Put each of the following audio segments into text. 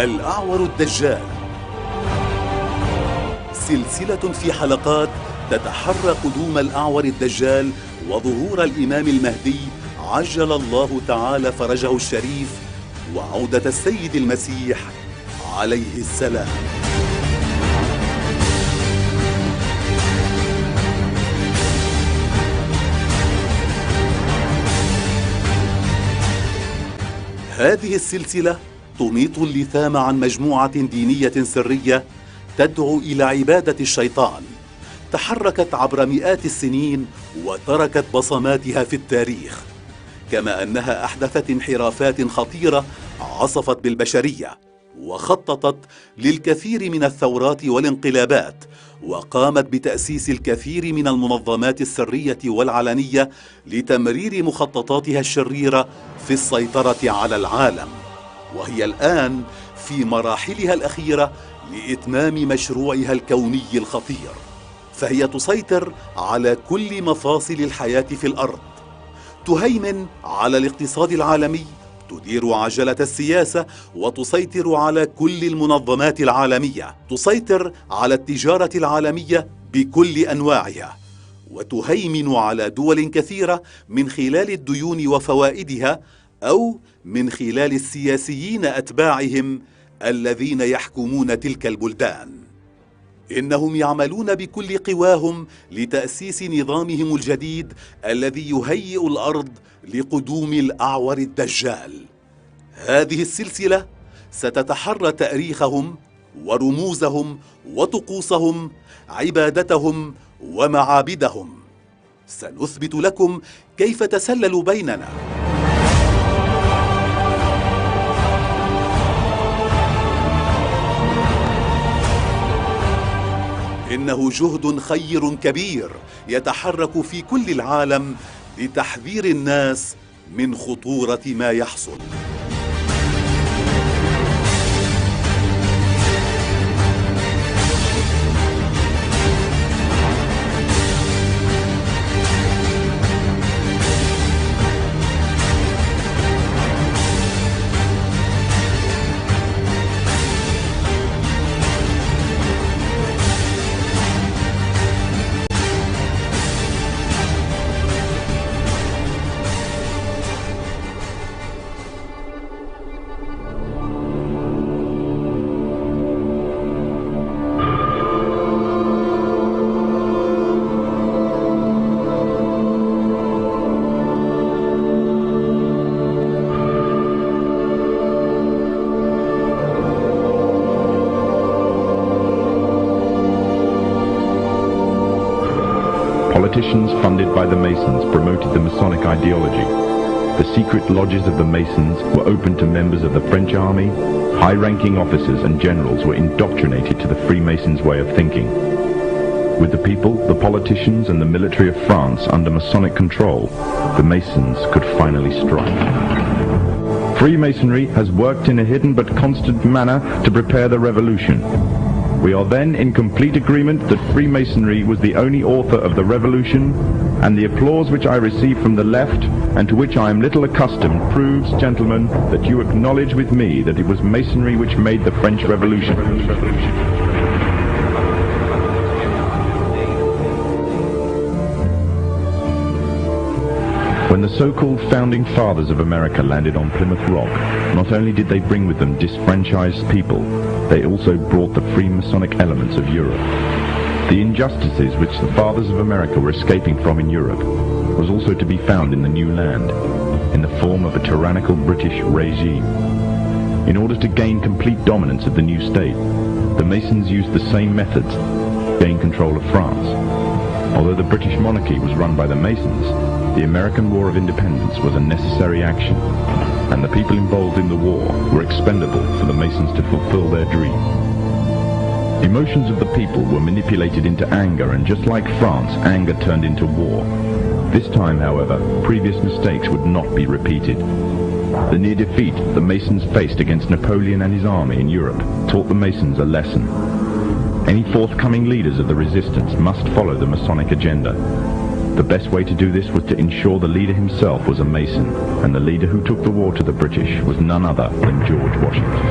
الأعور الدجال، سلسلة في حلقات تتحرى قدوم الأعور الدجال وظهور الإمام المهدي عجل الله تعالى فرجه الشريف وعودة السيد المسيح عليه السلام. هذه السلسلة تميط اللثام عن مجموعة دينية سرية تدعو إلى عبادة الشيطان، تحركت عبر مئات السنين وتركت بصماتها في التاريخ، كما أنها أحدثت انحرافات خطيرة عصفت بالبشرية، وخططت للكثير من الثورات والانقلابات، وقامت بتأسيس الكثير من المنظمات السرية والعلنية لتمرير مخططاتها الشريرة في السيطرة على العالم، وهي الآن في مراحلها الأخيرة لإتمام مشروعها الكوني الخطير، فهي تسيطر على كل مفاصل الحياة في الأرض، تهيمن على الاقتصاد العالمي، تدير عجلة السياسة، وتسيطر على كل المنظمات العالمية، تسيطر على التجارة العالمية بكل أنواعها، وتهيمن على دول كثيرة من خلال الديون وفوائدها، أو من خلال السياسيين أتباعهم الذين يحكمون تلك البلدان. إنهم يعملون بكل قواهم لتأسيس نظامهم الجديد الذي يهيئ الأرض لقدوم الأعور الدجال. هذه السلسلة ستتحرى تاريخهم ورموزهم وطقوسهم، عبادتهم ومعابدهم. سنثبت لكم كيف تسللوا بيننا. إنه جهد خير كبير يتحرك في كل العالم لتحذير الناس من خطورة ما يحصل. Politicians funded by the Masons promoted the Masonic ideology. The secret lodges of the Masons were open to members of the French army. High-ranking officers and generals were indoctrinated to the Freemasons' way of thinking. With the people, the politicians and the military of France under Masonic control, the Masons could finally strike. Freemasonry has worked in a hidden but constant manner to prepare the revolution. We are then in complete agreement that Freemasonry was the only author of the revolution, and the applause which I receive from the left, and to which I am little accustomed, proves, gentlemen, that you acknowledge with me that it was Masonry which made the French Revolution. When the so-called founding fathers of America landed on Plymouth Rock, not only did they bring with them disfranchised people, they also brought the Freemasonic elements of Europe. The injustices which the fathers of America were escaping from in Europe was also to be found in the new land, in the form of a tyrannical British regime. In order to gain complete dominance of the new state, the Masons used the same methods to gain control of France. Although the British monarchy was run by the Masons, the American War of Independence was a necessary action, and the people involved in the war were expendable for the Masons to fulfill their dream. Emotions of the people were manipulated into anger, and just like France, anger turned into war. This time, however, previous mistakes would not be repeated. The near defeat the Masons faced against Napoleon and his army in Europe taught the Masons a lesson. Any forthcoming leaders of the resistance must follow the Masonic agenda. The best way to do this was to ensure the leader himself was a Mason, and the leader who took the war to the British was none other than George Washington.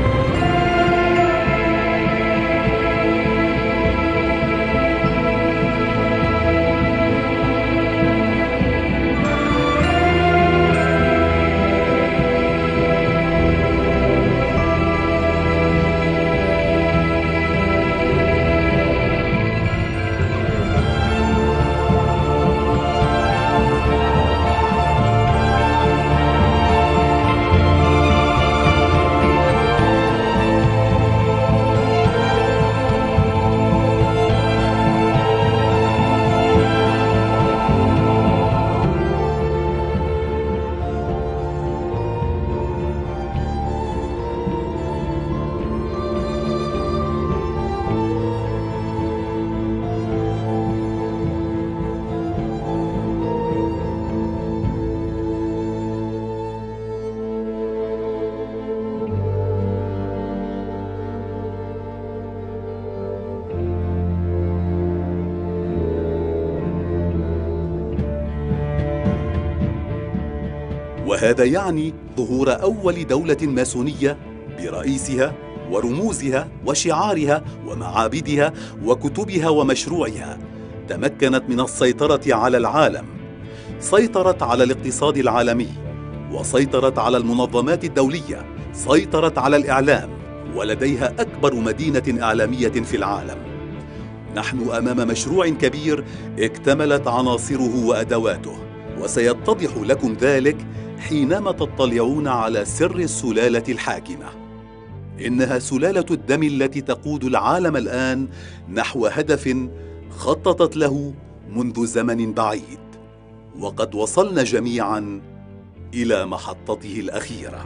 وهذا يعني ظهور أول دولة ماسونية برئيسها ورموزها وشعارها ومعابدها وكتبها ومشروعها، تمكنت من السيطرة على العالم، سيطرت على الاقتصاد العالمي، وسيطرت على المنظمات الدولية، سيطرت على الإعلام، ولديها أكبر مدينة إعلامية في العالم. نحن أمام مشروع كبير اكتملت عناصره وأدواته، وسيتضح لكم ذلك حينما تطلعون على سر السلالة الحاكمة. إنها سلالة الدم التي تقود العالم الآن نحو هدف خططت له منذ زمن بعيد، وقد وصلنا جميعاً إلى محطته الأخيرة.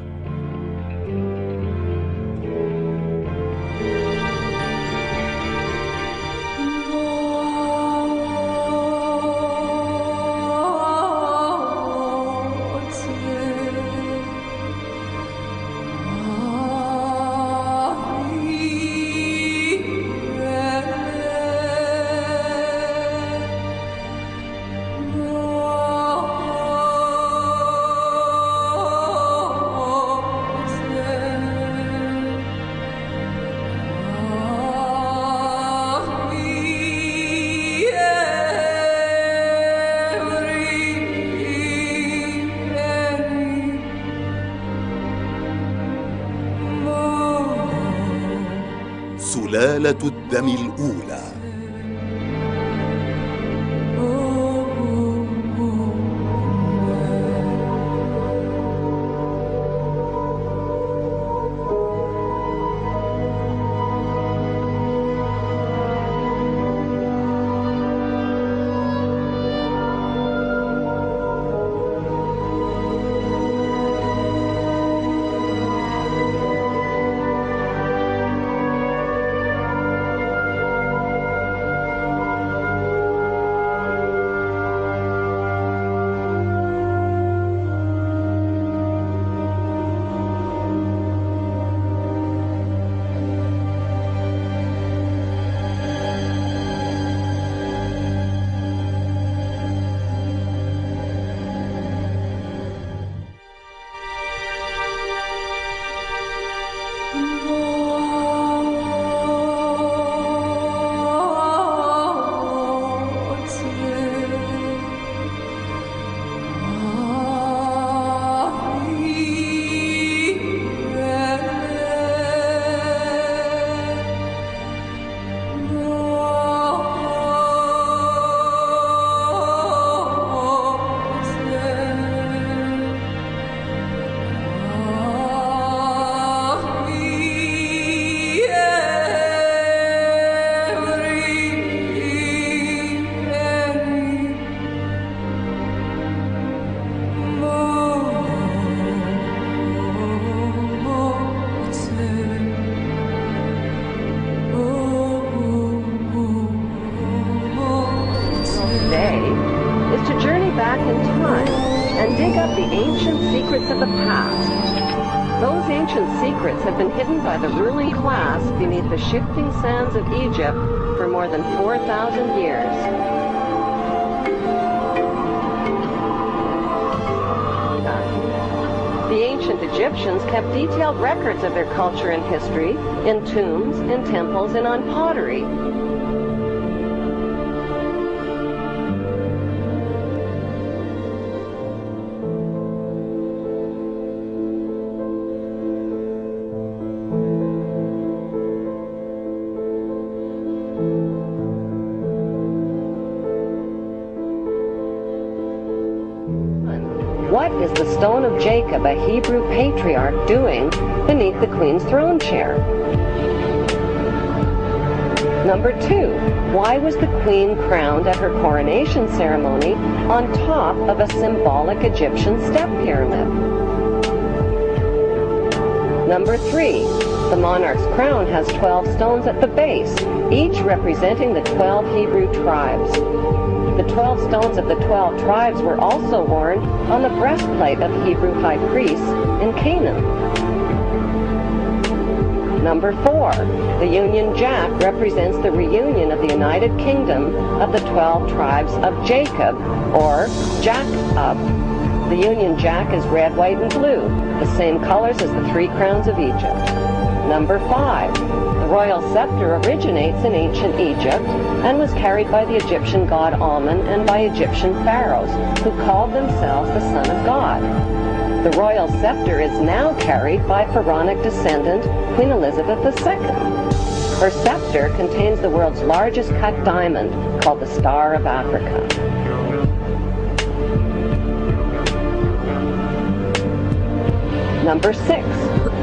سلالة الدم الأولى. back in time and dig up the ancient secrets of the past. Those ancient secrets have been hidden by the ruling class beneath the shifting sands of Egypt for more than 4,000 years. The ancient Egyptians kept detailed records of their culture and history in tombs, in temples, and on pottery. What is the stone of Jacob, a Hebrew patriarch, doing beneath the queen's throne chair? Number 2, why was the queen crowned at her coronation ceremony on top of a symbolic Egyptian step pyramid? Number 3, the monarch's crown has 12 stones at the base, each representing the 12 Hebrew tribes. The 12 stones of the 12 tribes were also worn on the breastplate of Hebrew high priests in Canaan. Number 4, the Union Jack represents the reunion of the United Kingdom of the 12 tribes of Jacob, or Jacob. The Union Jack is red, white, and blue, the same colors as the three crowns of Egypt. Number 5. The royal scepter originates in ancient Egypt and was carried by the Egyptian god Amun and by Egyptian pharaohs, who called themselves the Son of God. The royal scepter is now carried by pharaonic descendant Queen Elizabeth II. Her scepter contains the world's largest cut diamond, called the Star of Africa. Number 6.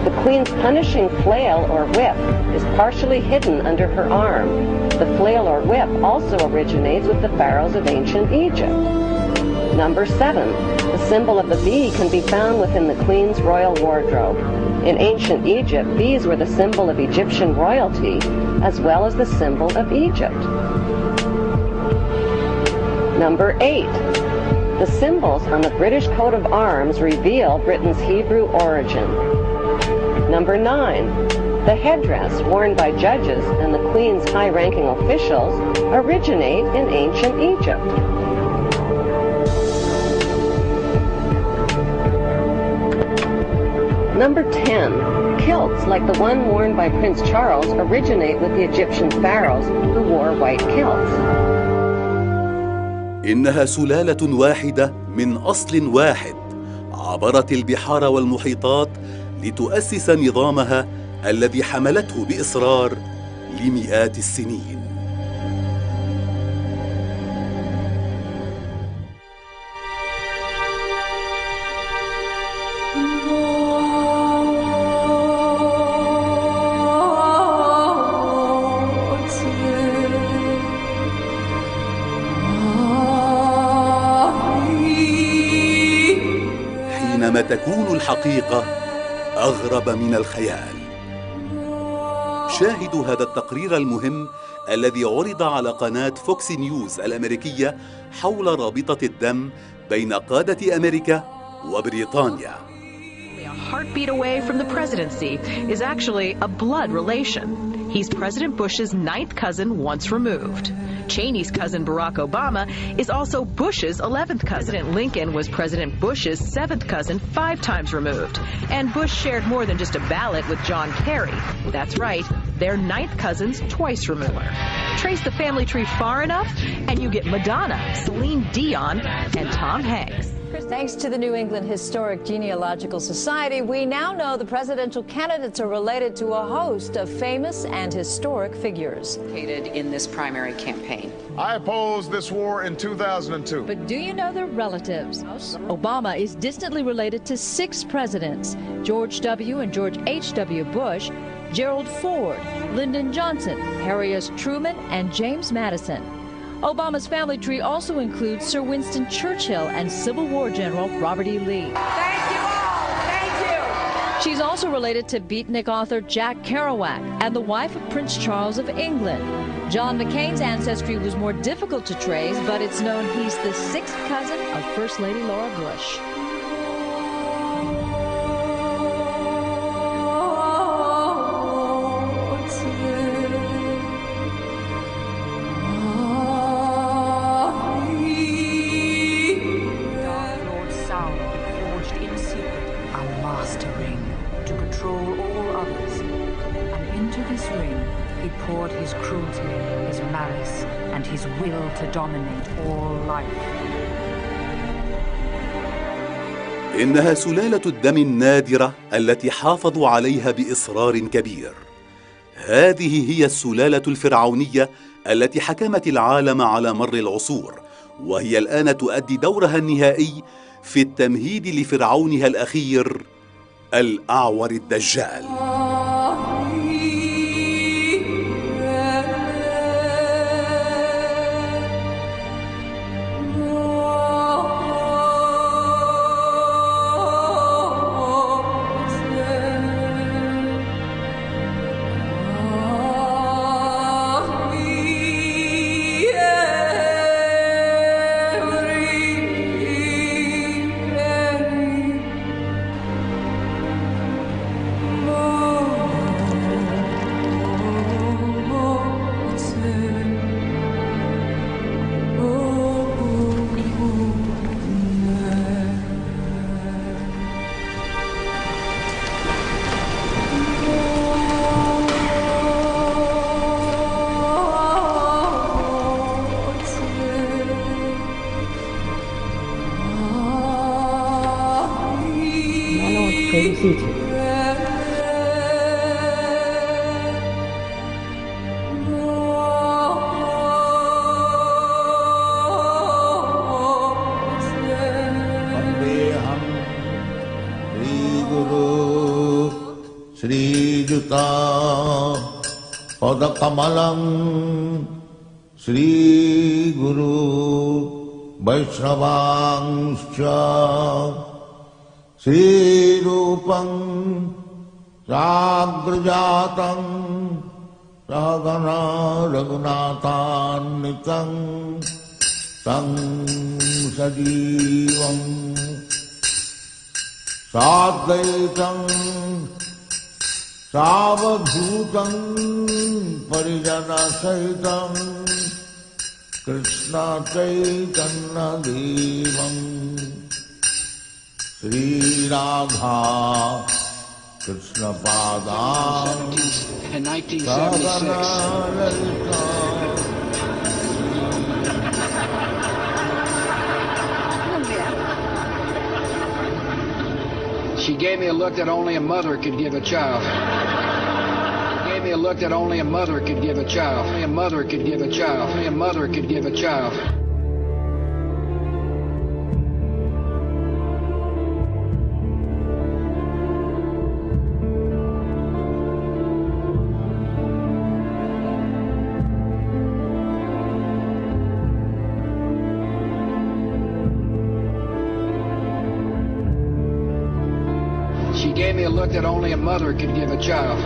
The Queen's punishing flail or whip is partially hidden under her arm. The flail or whip also originates with the pharaohs of ancient Egypt. Number 7. The symbol of the bee can be found within the Queen's royal wardrobe. In ancient Egypt, bees were the symbol of Egyptian royalty, as well as the symbol of Egypt. Number 8. The symbols on the British coat of arms reveal Britain's Hebrew origin. Number 9. The headdress worn by judges and the Queen's high-ranking officials originate in ancient Egypt. Number 10. Kilts, like the one worn by Prince Charles, originate with the Egyptian pharaohs who wore white kilts. إنها سلالة واحدة من أصل واحد عبرت البحار والمحيطات لتؤسس نظامها الذي حملته بإصرار لمئات السنين. حينما تكون الحقيقة أغرب من الخيال. شاهدوا هذا التقرير المهم الذي عرض على قناة فوكس نيوز الأمريكية حول رابطة الدم بين قادة أمريكا وبريطانيا. A heartbeat away from the presidency is actually a blood relation. He's President Bush's 9th cousin once removed. Cheney's cousin Barack Obama is also Bush's 11th cousin. President Lincoln was President Bush's 7th cousin 5 times removed. And Bush shared more than just a ballot with John Kerry. That's right, they're 9th cousins twice removed. Trace the family tree far enough and you get Madonna, Celine Dion, and Tom Hanks. Thanks to the New England Historic Genealogical Society, we now know the presidential candidates are related to a host of famous and historic figures. In this primary campaign. I opposed this war in 2002. But do you know their relatives? Obama is distantly related to 6 presidents: George W. and George H.W. Bush, Gerald Ford, Lyndon Johnson, Harry S. Truman, and James Madison. Obama's family tree also includes Sir Winston Churchill and Civil War General Robert E. Lee. Thank you all. Thank you. She's also related to beatnik author Jack Kerouac and the wife of Prince Charles of England. John McCain's ancestry was more difficult to trace, but it's known he's the 6th cousin of First Lady Laura Bush. His cruelty, his malice, and his will to dominate all life. إنها سلالة الدم النادرة التي حافظوا عليها بإصرار كبير. هذه هي السلالة الفرعونية التي حكمت العالم على مر العصور، وهي الآن تؤدي دورها النهائي في التمهيد لفرعونها الأخير الأعور الدجال. Oh defeated. Sri Juta Pada Kamalam Sri Guru Vaishnavangscha Sri Rupam Sagrajatam Sahagana Raghunathanikam Tam Sajivam Sadvaitam Savadhutam Parijana Sahitam Krishna Chaitanya Devam Sri Radha Krishna Padam In 1976. She gave me a look that only a mother could give a child. She gave me a look that only a mother could give a child. Only a mother could give a child. Only a mother could give a child. She gave me a look that only a mother could give a child.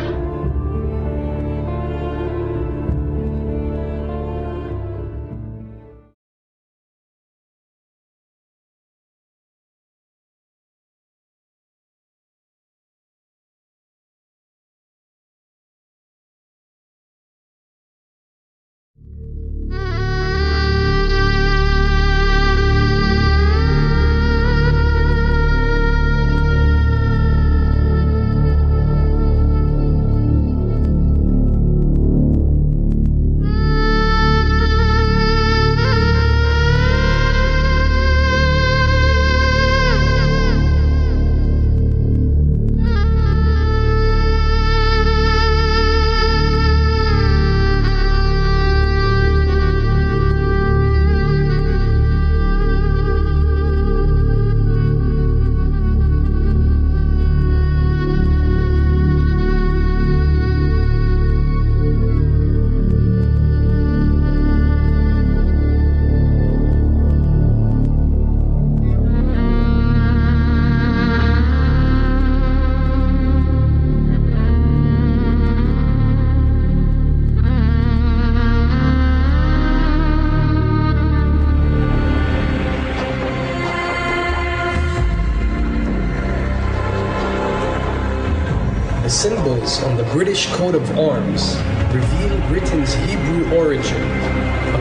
The symbols on the British coat of arms reveal Britain's Hebrew origin.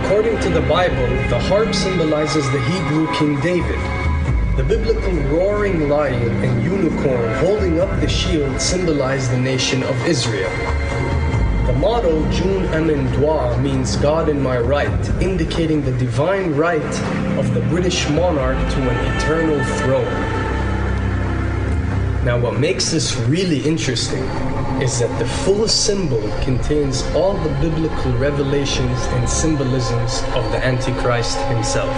According to the Bible, the harp symbolizes the Hebrew King David. The biblical roaring lion and unicorn holding up the shield symbolize the nation of Israel. The motto Jun Amen Dwa means God in my right, indicating the divine right of the British monarch to an eternal throne. Now, what makes this really interesting is that the full symbol contains all the biblical revelations and symbolisms of the Antichrist himself.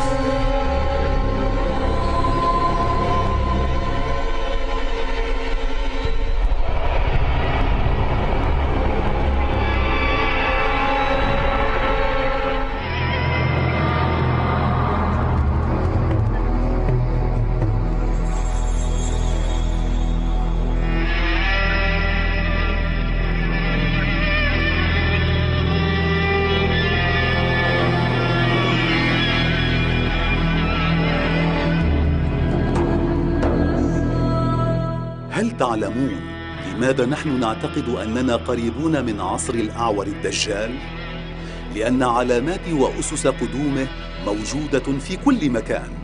هل تعلمون لماذا نحن نعتقد أننا قريبون من عصر الأعور الدجال؟ لأن علامات وأسس قدومه موجودة في كل مكان.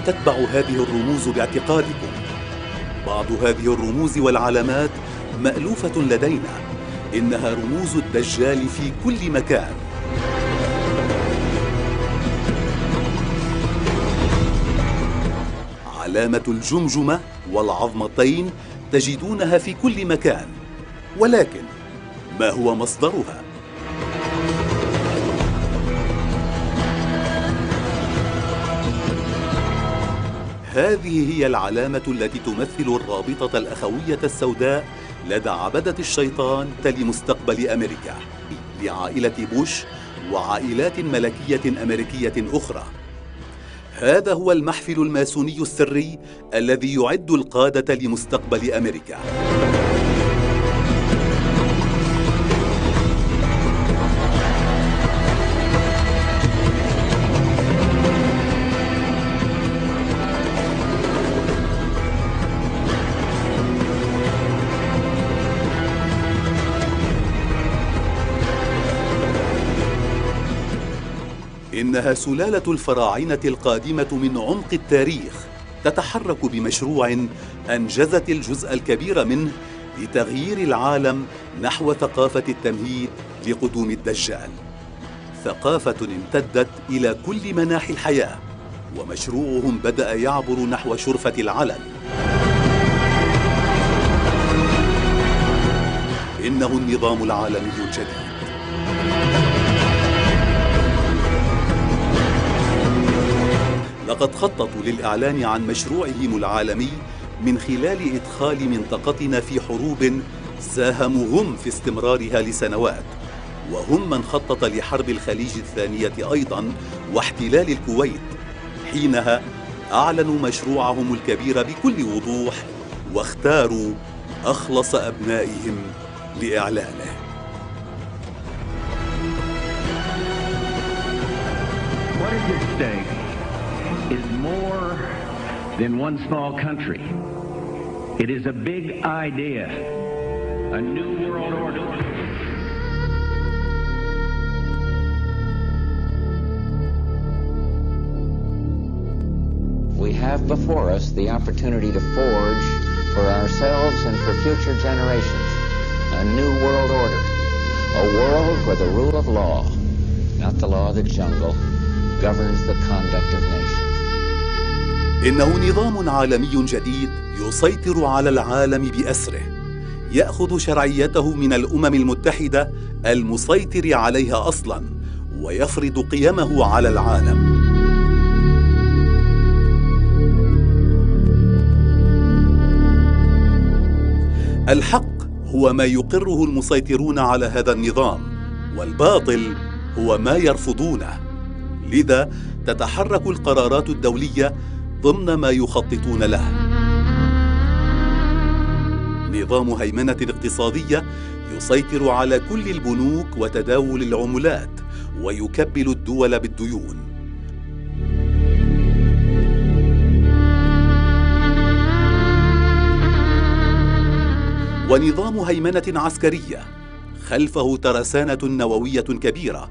تتبع هذه الرموز باعتقادكم؟ بعض هذه الرموز والعلامات مألوفة لدينا، إنها رموز الدجال في كل مكان. علامة الجمجمة والعظمتين تجدونها في كل مكان، ولكن ما هو مصدرها؟ هذه هي العلامة التي تمثل الرابطة الأخوية السوداء لدى عبدة الشيطان تلي مستقبل أمريكا لعائلة بوش وعائلات ملكية أمريكية أخرى. هذا هو المحفل الماسوني السري الذي يعد القادة لمستقبل أمريكا. إنها سلالة الفراعنة القادمة من عمق التاريخ، تتحرك بمشروع أنجزت الجزء الكبير منه لتغيير العالم نحو ثقافة التمهيد لقدوم الدجال. ثقافة امتدت إلى كل مناحي الحياة، ومشروعهم بدأ يعبر نحو شرفة العلن. إنه النظام العالمي الجديد. لقد خططوا للإعلان عن مشروعهم العالمي من خلال إدخال منطقتنا في حروب ساهموا هم في استمرارها لسنوات، وهم من خطط لحرب الخليج الثانية أيضا واحتلال الكويت. حينها أعلنوا مشروعهم الكبير بكل وضوح، واختاروا أخلص أبنائهم لإعلانه. What is at stake is more than one small country. It is a big idea, a new world order. We have before us the opportunity to forge for ourselves and for future generations a new world order, a world where the rule of law, not the law of the jungle, governs the conduct of nations. إنه نظام عالمي جديد يسيطر على العالم بأسره، يأخذ شرعيته من الأمم المتحدة المسيطر عليها أصلاً، ويفرض قيمه على العالم. الحق هو ما يقره المسيطرون على هذا النظام، والباطل هو ما يرفضونه. لذا تتحرك القرارات الدولية ضمن ما يخططون له. نظام هيمنة اقتصادية يسيطر على كل البنوك وتداول العملات، ويكبل الدول بالديون. ونظام هيمنة عسكرية خلفه ترسانة نووية كبيرة.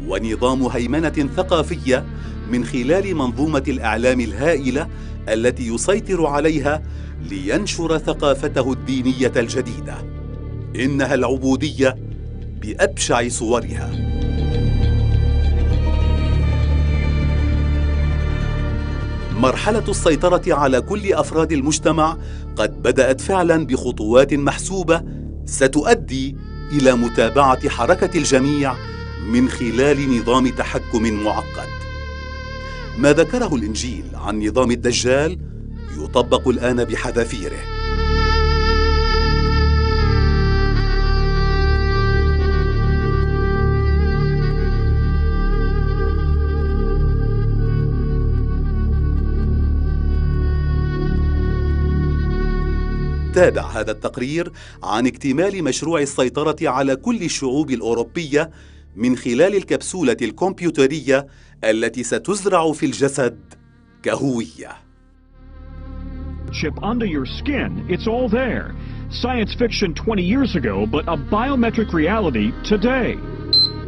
ونظام هيمنة ثقافية من خلال منظومة الإعلام الهائلة التي يسيطر عليها لينشر ثقافته الدينية الجديدة. إنها العبودية بأبشع صورها. مرحلة السيطرة على كل أفراد المجتمع قد بدأت فعلاً بخطوات محسوبة ستؤدي إلى متابعة حركة الجميع من خلال نظام تحكم معقد. ما ذكره الإنجيل عن نظام الدجال يطبق الآن بحذافيره. تابع هذا التقرير عن اكتمال مشروع السيطرة على كل الشعوب الأوروبية من خلال الكبسولة الكمبيوترية التي ستزرع في الجسد كهوية. Chip under your skin, it's all there. Science fiction 20 years ago, but a biometric reality today.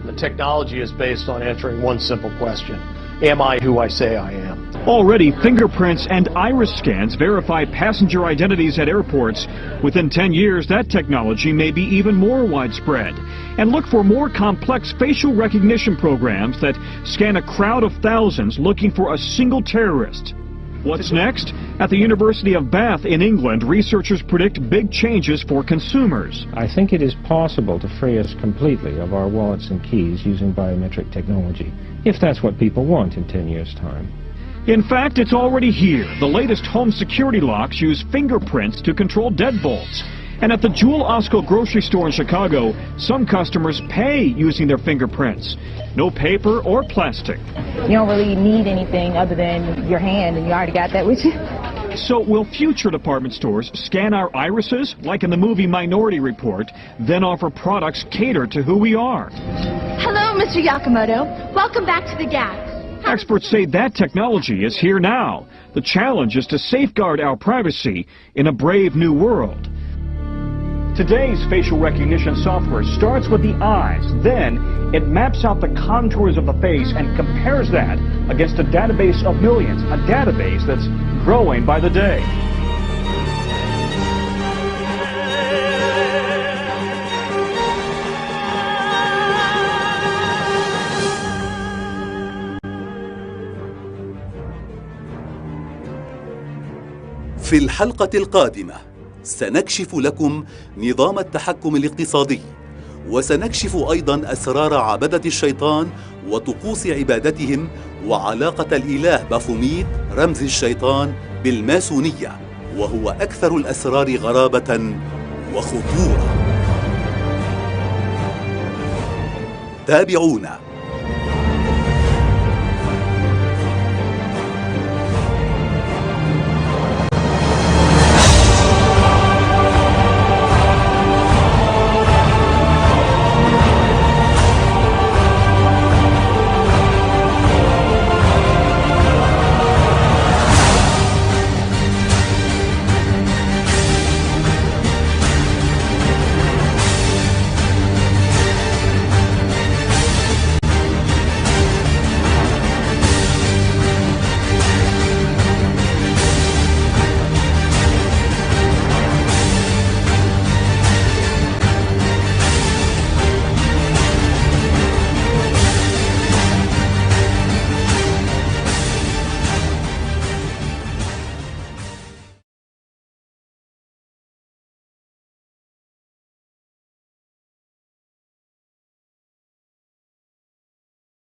The technology is based on answering one simple question. Am I who I say I am? Already, fingerprints and iris scans verify passenger identities at airports. Within 10 years, that technology may be even more widespread. And look for more complex facial recognition programs that scan a crowd of thousands looking for a single terrorist. What's next? At the University of Bath in England, researchers predict big changes for consumers. I think it is possible to free us completely of our wallets and keys using biometric technology, if that's what people want in 10 years' time. In fact, it's already here. The latest home security locks use fingerprints to control deadbolts. And at the Jewel Osco grocery store in Chicago, some customers pay using their fingerprints. No paper or plastic. You don't really need anything other than your hand, and you already got that with you. So will future department stores scan our irises, like in the movie Minority Report, then offer products catered to who we are? Hello, Mr. Yakamoto. Welcome back to the Gap. Experts say that technology is here now. The challenge is to safeguard our privacy in a brave new world. Today's facial recognition software starts with the eyes. Then it maps out the contours of the face and compares that against a database of millions, a database that's growing by the day. في الحلقة القادمة سنكشف لكم نظام التحكم الاقتصادي، وسنكشف أيضا أسرار عبدة الشيطان وطقوس عبادتهم وعلاقة الإله بافوميت رمز الشيطان بالماسونية، وهو أكثر الأسرار غرابة وخطورة. تابعونا.